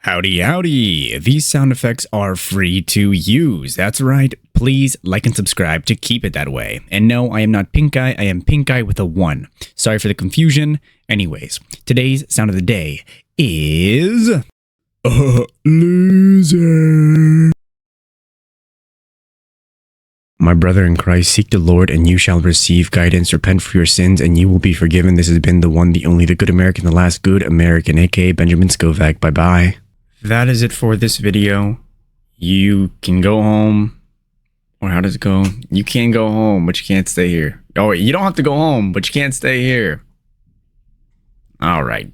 Howdy, howdy. These sound effects are free to use. That's right. Please like and subscribe to keep it that way. And no, I am not Pink Eye. I am Pink Eye with a 1. Sorry for the confusion. Anyways, today's sound of the day is... loser. My brother in Christ, seek the Lord and you shall receive guidance. Repent for your sins and you will be forgiven. This has been the one, the only, the good American, the last good American, aka Benjamin Scovach. Bye-bye. That is it for this video. You can go home. Or how does it go? You can go home, but you can't stay here. Oh, wait, you don't have to go home, but you can't stay here. All right.